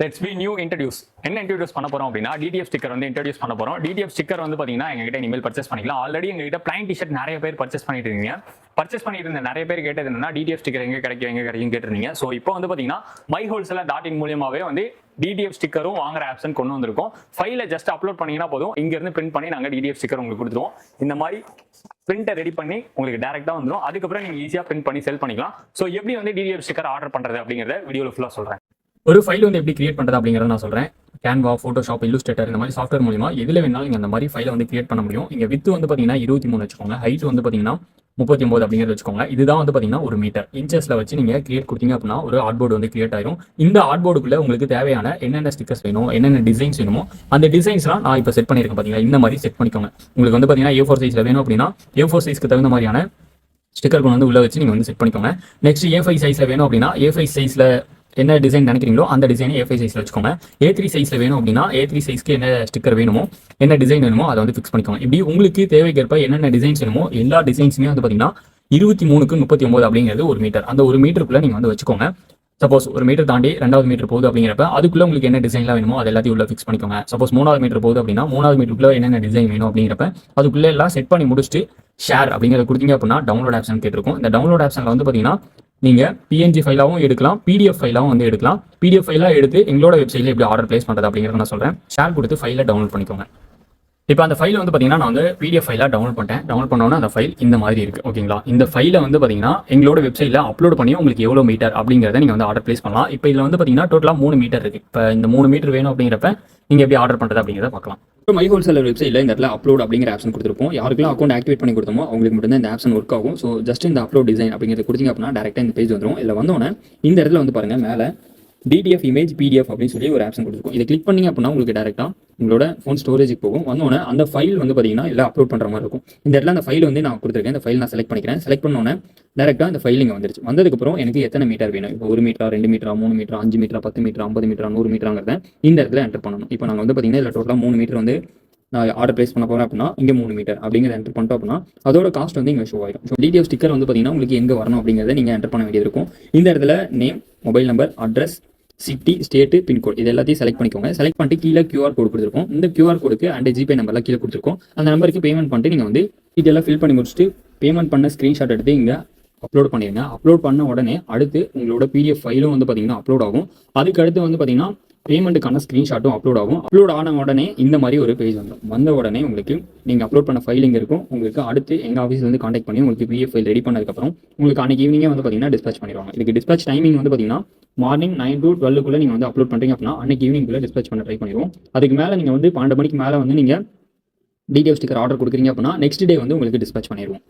Let's be new introduce. என்ன introduce பண்ண போறோம் அப்படின்னா டிடிஎஃப் ஸ்டிக்கர் வந்து இன்ட்ரடியூஸ் பண்ண போறோம். டிடிஎஃப் ஸ்டிக்கர் வந்து பாத்தீங்கன்னா எங்ககிட்ட இனிமேல் பர்ச்சேஸ் பண்ணிக்கலாம். ஆல்ரெடி எங்ககிட்ட பிளைன் டிஷர்ட் நிறைய பேர் பர்ச்சேஸ் பண்ணிட்டு இருக்கீங்க. பர்ச்சேஸ் பண்ணிட்டு இருந்த நிறைய பேர் கேட்டது என்னன்னா டிடிஎஃப் ஸ்டிக்கர் எங்க கிடைக்கும் கேட்டிருந்தீங்க. ஸோ இப்போ வந்து பாத்தீங்கன்னா mywholesale.in மூலியமாவே வந்து டிடிஎஃப் ஸ்டிக்கரும் வாங்குற ஆப்ஷன் கொண்டு வந்திருக்கோம். ஃபைலை ஜஸ்ட் அப்லோட் பண்ணீங்கன்னா போதும், இங்க இருந்து பிரிண்ட் பண்ணி நாங்கள் டிடிஎஃப் ஸ்டிக்கர் உங்களுக்கு கொடுத்துருவோம். இந்த மாதிரி பிரிண்டை ரெடி பண்ணி உங்களுக்கு டேரக்டா வந்துடும். அதுக்கப்புறம் நீங்க ஈஸியா பிரிண்ட் பண்ணி செல் பண்ணிக்கலாம். ஸோ எப்படி வந்து டிடிஎஃப் ஸ்டிக்கர் ஆர்டர் பண்றது அப்படிங்கிறத வீடியோவில் ஃபுல்லாக சொல்றேன். ஒரு ஃபைல் வந்து எப்படி கிரியேட் பண்ணுறது அப்படிங்கிறத நான் சொல்கிறேன். கேன்வா, ஃபோட்டோஷாப், இல்லுஸ்ட்ரேட்டர் இந்த மாதிரி சாஃப்ட்வேர் மூலியமா எதில் வேணாலும் நீங்கள் அந்த மாதிரி ஃபைலை வந்து கிரியேட் பண்ண முடியும். இங்கே வித் வந்து பார்த்தீங்கன்னா 23 வச்சுக்கோங்க, ஹைட் வந்து பார்த்தீங்கன்னா 39 அப்படிங்கிறது வச்சுக்கோங்க. இதுதான் வந்து பார்த்தீங்கன்னா 1 மீட்டர். இன்ச்சஸில் வச்சு நீங்கள் கிரியேட் கொடுத்தீங்க அப்படின்னா ஒரு ஆர்ட்போர்டு வந்து கிரியேட் ஆயிரும். இந்த ஆர்ட்போர்டுக்குள்ள உங்களுக்கு தேவையான என்னென்ன ஸ்டிக்கர்ஸ் வேணும், என்னென்ன டிசைன்ஸ் வேணுமோ அந்த டிசைன்ஸ்லாம் நான் இப்போ செட் பண்ணியிருக்கேன். பார்த்தீங்கன்னா இந்த மாதிரி செட் பண்ணிக்கோங்க. உங்களுக்கு வந்து பார்த்தீங்கன்னா A4 சைஸில் வேணும் அப்படின்னா A4 சைஸ்க்கு தகுந்த மாதிரியான ஸ்டிக்கர் வந்து உள்ள வச்சு நீங்கள் வந்து செட் பண்ணிக்கோங்க. நெக்ஸ்ட் A5 சைஸில் வேணும் அப்படின்னா A5 சைஸில் என்ன டிசைன் நினைக்கிறீங்களோ அந்த டிசைனை A5 சைஸில் வச்சுக்கோங்க. A3 சைஸில் வேணும் அப்படின்னா A3 சைஸ்க்கு என்ன ஸ்டிக்கர் வேணுமோ, என்ன டிசைன் வேணுமோ அதை வந்து ஃபிக்ஸ் பண்ணிக்கோங்க. இப்படி உங்களுக்கு தேவைக்கேற்ப என்னென்ன டிசைன்ஸ் வேணுமோ எல்லா டிசைன்ஸுமே வந்து பார்த்தீங்கன்னா 23க்கு 39 அப்படிங்கிறது 1 மீட்டர். அந்த 1 மீட்டருக்குள்ள நீங்கள் வந்து வச்சுக்கோங்க. சப்போஸ் 1 மீட்டர் தாண்டி 2வது மீட்டர் போகுது அப்படிங்கிறப்ப அதுக்குள்ள உங்களுக்கு என்ன டிசைன்லாம் வேணுமோ அது எல்லாத்தையும் உள்ள ஃபிக்ஸ் பண்ணிக்கோங்க. சப்போஸ் 3வது மீட்டர் போகுது அப்படின்னா 3வது மீட்டருக்குள்ள என்னென்ன டிசைன் வேணும் அப்படிங்கிறப்ப அதுக்குள்ள எல்லாம் செட் பண்ணி முடிச்சுட்டு ஷேர் அப்படிங்கிறத கொடுத்தீங்க அப்படின்னா டவுன்லோட் ஆப்ஷன் கேட்டிருக்கும். இந்த டவுன்லோட் ஆப்ஷனில் வந்து பார்த்தீங்கன்னா நீங்கள் PNG ஃபைலாகவும் எடுக்கலாம், PDF ஃபைலாகவும் வந்து எடுக்கலாம். PDF ஃபைலாக எடுத்து எங்களோட வெப்சைட்டில் எப்படி ஆர்டர் பிளேஸ் பண்ணுறது அப்படிங்கிறத நான் சொல்கிறேன். ஷேர் கொடுத்து ஃபைலை டவுன்லோட் பண்ணிக்கோங்க. இப்போ அந்த ஃபைல் வந்து பார்த்தீங்கன்னா நான் வந்து PDF ஃபைலாக டவுன்லோட் பண்ணிட்டேன். டவுன்லோட் பண்ணோன்னா அந்த ஃபைல் இந்த மாதிரி இருக்குது. ஓகேங்களா? இந்த ஃபைலை வந்து பார்த்தீங்கன்னா எங்களோட வெப்சைட்டில் அப்லோட் பண்ணி உங்களுக்கு எவ்வளோ மீட்டர் அப்படிங்கிறத நீங்கள் வந்து ஆர்டர் பிளேஸ் பண்ணலாம். இப்போ இதில் வந்து பார்த்தீங்கன்னா டோட்டலாக 3 மீட்டர் இருக்குது. இப்போ இந்த 3 மீட்டர் வேணும் அப்படிங்கிறப்ப நீங்கள் எப்படி ஆர்டர் பண்ணுறது அப்படிங்கிறத பார்க்கலாம். இப்போ myWholesale வெப்சைட்டில் இந்த இடத்துல அப்லோட் அப்படிங்கிற ஆப்ஷன் கொடுத்துருப்போம். யாருக்கெல்லாம் அக்கௌண்ட் ஆக்டிவேட் பண்ணி கொடுத்தோமோ அவங்களுக்கு மட்டும் தான் இந்த ஆப்ஷன் ஒர்க் ஆகும். ஸோ ஜஸ்ட் இந்த அப்லோட் டிசைன் அப்படிங்கிறது கொடுத்தீங்க அப்படின்னா டேரெக்டாக இந்த பேஜ் வந்துடும். இல்லை வந்தோடனே இந்த இடத்துல வந்து பாருங்கள் மேலே DTF இமேஜ் PDF அப்படின்னு சொல்லி ஒரு ஆப்ஷன் கொடுத்துருக்கும். இதை கிளிக் பண்ணிங்க அப்படின்னா உங்களுக்கு டேரெக்டாக உங்களோட ஃபோன் ஸ்டோரேஜுக்கு போகும். வந்தோடனே அந்த ஃபைல் வந்து பார்த்தீங்கன்னா எல்லாம் அப்லோட் பண்ணுற மாதிரி இருக்கும். இந்த இடத்துல அந்த ஃபைல் வந்து நான் கொடுத்துருக்கேன். இந்த ஃபைல் நான் செலக்ட் பண்ணிக்கிறேன். செலக்ட் பண்ணோன்னே டேரெக்டாக இந்த ஃபைல் இங்கே வந்துருச்சு. வந்ததுக்கப்புறம் எனக்கு எத்தனை மீட்டர் வேணும், இப்போ 1 மீட்டரா, 2 மீட்டரா, 3 மீட்டரா, 5 மீட்டரா, 10 மீட்டரா, 50 மீட்டரா, 100 மீட்டராங்கிறத இந்த இடத்துல என்டர் பண்ணணும். இப்போ நாங்கள் வந்து பார்த்தீங்கன்னா இதில் டோட்டலாக 3 மீட்டர் வந்து நான் ஆர்டர் பிளேஸ் பண்ண போகிறேன் அப்படின்னா இங்கே 3 மீட்டர் அப்படிங்கிறத என்டர் பண்ணிட்டோம் அப்படின்னா அதோட காஸ்ட் வந்து இங்கே ஷோ ஆயிடும். ஸோ டிடிஎஃப் ஸ்டிக்கர் வந்து பார்த்தீங்கன்னா உங்களுக்கு எங்கே வரணும் அப்படிங்கிறத நீங்கள் என்டர் பண்ண வேண்டியது இருக்கும். இந்த இடத்துல name, mobile number, address, city, state, pincode இது எல்லாத்தையும் செலக்ட் பண்ணிக்கோங்க. செலக்ட் பண்ணிட்டு கீழே QR கோடு கொடுத்துருக்கோம். இந்த QR கோடுக்கு அண்ட் ஜிபே நம்பர்லாம் கீழே கொடுத்துருக்கோம். அந்த நம்பருக்கு பேமெண்ட் பண்ணிட்டு நீங்கள் வந்து இதெல்லாம் ஃபில் பண்ணி முடிச்சுட்டு பேமெண்ட் பண்ண ஸ்க்ரீன்ஷாட் எடுத்து இங்கே அப்லோட் பண்ணிடுங்க. அப்லோட் பண்ண உடனே அடுத்து உங்களோட PDF ஃபைலும் வந்து பார்த்தீங்கன்னா அப்லோட் ஆகும். அதுக்கு அடுத்து வந்து பார்த்தீங்கன்னா பேமெண்ட்டுக்கான ஸ்க்ரீன்ஷாட்டும் அப்லோட் ஆகும். அப்லோட் ஆன உடனே இந்த மாதிரி ஒரு பேஜ் வந்துடும். வந்த உடனே உங்களுக்கு நீங்கள் அப்லோட் பண்ண ஃபைல் இங்கே இருக்கும். உங்களுக்கு அடுத்து எங்கள் ஆஃபீஸ் வந்து காண்டாக்ட் பண்ணி உங்களுக்கு PDF ஃபைல் ரெடி பண்ணதுக்கப்புறம் உங்களுக்கு அன்றைக்கி ஈவினிங்கே வந்து பார்த்தீங்கன்னா டிஸ்பேச் பண்ணிடுவாங்க. இதுக்கு டிஸ்பேச் டைமிங் வந்து பார்த்தீங்கன்னா மார்னிங் 9 to 12 நீங்கள் வந்து அப்லோட் பண்ணுறீங்க அப்படின்னா அன்றைக்கி ஈவினிங்குள்ளே டிஸ்பேச் பண்ண ட்ரை பண்ணிடுவோம். அதுக்கு மேலே நீங்கள் வந்து 12 மணிக்கு மேலே வந்து நீங்கள் டிடிஎஃப் ஸ்டிக்கர் ஆர்டர் கொடுக்குறீங்க அப்படின்னா நெக்ஸ்ட் டே வந்து உங்களுக்கு டிஸ்பேச் பண்ணிடுவோம்.